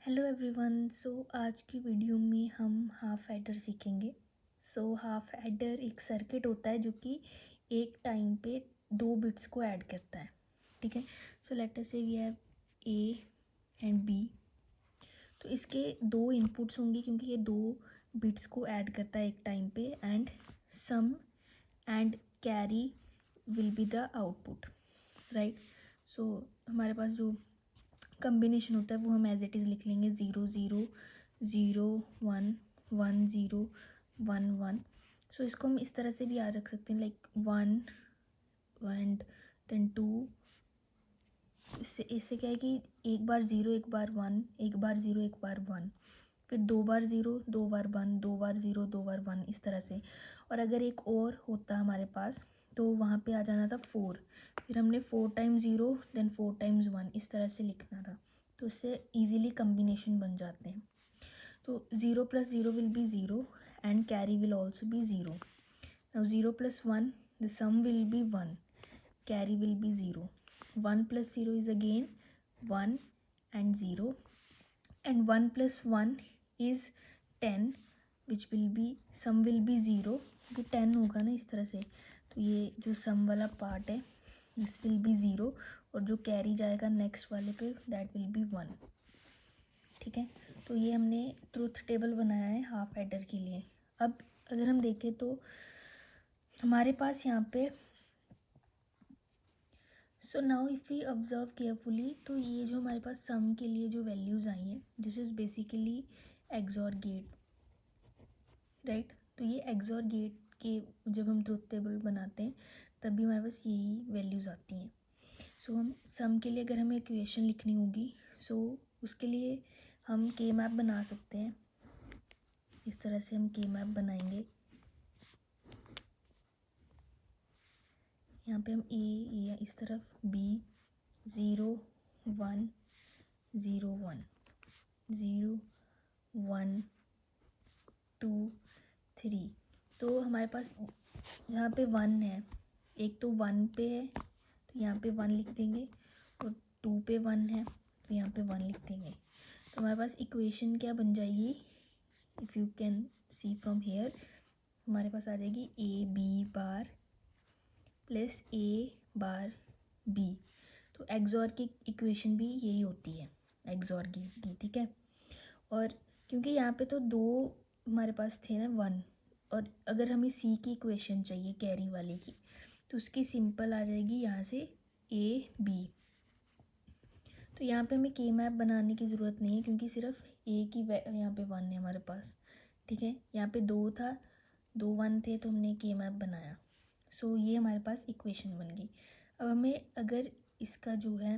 Hello everyone. आज की video में हम हाफ एडर सीखेंगे। हाफ एडर एक सर्किट होता है जो कि एक टाइम पे दो बिट्स को ऐड करता है। ठीक है। Let us say we have A and B. तो इसके दो इनपुट्स होंगे क्योंकि ये दो बिट्स को ऐड करता है एक टाइम पे, and sum and carry will be the output, right. हमारे पास जो कम्बिनेशन होता है वो हम एज इट इज़ लिख लेंगे 0 0 0 1 1 0 1 1। इसको हम इस तरह से भी याद रख सकते हैं, लाइक 1 एंड देन 2। इससे इससे क्या है कि एक बार 0 एक बार 1, एक बार 0 एक बार 1, फिर दो बार 0 दो बार 1, दो बार 0 दो बार 1, इस तरह से। और अगर एक और होता हमारे पास तो वहाँ पे आ जाना था 4, फिर हमने 4 टाइम्स 0 देन 4 टाइम्स 1, इस तरह से लिखना था। तो इससे इजीली कम्बिनेशन बन जाते हैं। तो 0 + 0 will be 0 and carry will also be 0। Now 0 + 1 the sum will be 1, carry will be 0। 1 + 0 is again 1 and 0, and 1 + 1 is 10, which will be sum will be 0, क्योंकि 10 होगा ना इस तरह से। तो ये जो सम वाला पार्ट है दिस विल बी 0, और जो कैरी जाएगा नेक्स्ट वाले पे दैट विल बी 1। ठीक है। तो ये हमने ट्रुथ टेबल बनाया है हाफ एडर के लिए। अब अगर हम देखें तो हमारे पास यहाँ पे now if we observe carefully, तो ये जो हमारे पास सम के लिए जो वैल्यूज़ आई हैं this is basically XOR gate, right. तो ये एक्सॉर गेट के जब हम ट्रुथ टेबल बनाते हैं तब भी हमारे पास यही वैल्यूज़ आती हैं। हम सम के लिए अगर हमें इक्वेशन लिखनी होगी उसके लिए हम के मैप बना सकते हैं। इस तरह से हम के मैप बनाएंगे। यहाँ पे हम ए इस तरफ, बी 0 1 0 1 0 1 2 3। तो हमारे पास यहाँ पे 1 है, एक तो 1 पे है तो यहाँ पे 1 लिख देंगे, और 2 पे 1 है तो यहाँ पे 1 लिख देंगे। तो हमारे पास इक्वेशन क्या बन जाएगी, if you can see from here, हमारे पास आ जाएगी A B bar plus A bar B. तो एक्सॉर की इक्वेशन भी यही होती है, एक्सॉर की। ठीक है। और क्योंकि यहाँ पे तो दो हमारे पास थे ना 1, और अगर हमें सी की इक्वेशन चाहिए कैरी वाले की तो उसकी सिंपल आ जाएगी यहाँ से ए बी। तो यहाँ पे हमें के मैप बनाने की ज़रूरत नहीं है क्योंकि सिर्फ ए की यहाँ पे 1 है हमारे पास। ठीक है। यहाँ पे 2 था, 2 1 थे तो हमने के मैप बनाया। ये हमारे पास इक्वेशन बन गई। अब हमें अगर इसका जो है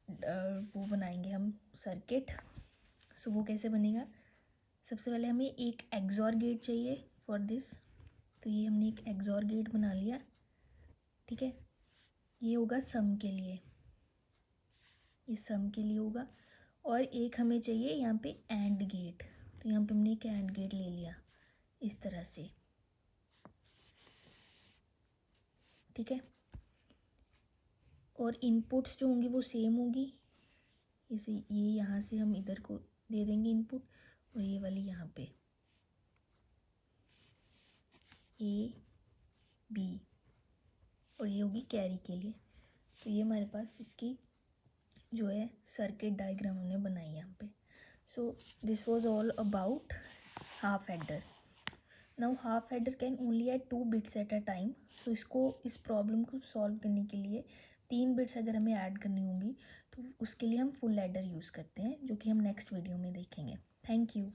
वो बनाएंगे हम सर्किट। वो कैसे बनेगा, सबसे पहले हमें एक एक्सॉर गेट चाहिए फॉर दिस। तो ये हमने एक एक्सॉर गेट बना लिया। ठीक है। ये होगा सम के लिए, ये सम के लिए होगा। और एक हमें चाहिए यहाँ पे एंड गेट, तो यहाँ पे हमने एक एंड गेट ले लिया इस तरह से। ठीक है। और इनपुट्स जो होंगी वो सेम होगी, इसे ये यहाँ से हम इधर को दे देंगे इनपुट, और ये वाली यहाँ पे ए बी, और ये होगी कैरी के लिए। तो ये हमारे पास इसकी जो है सर्किट डायग्राम हमने बनाई यहाँ पे। This was all about half adder. Now half adder can only add 2 bits at a time. इस प्रॉब्लम को सॉल्व करने के लिए 3 बिट्स अगर हमें ऐड करनी होंगी तो उसके लिए हम फुल एडर यूज़ करते हैं, जो कि हम नेक्स्ट वीडियो में देखेंगे। Thank you.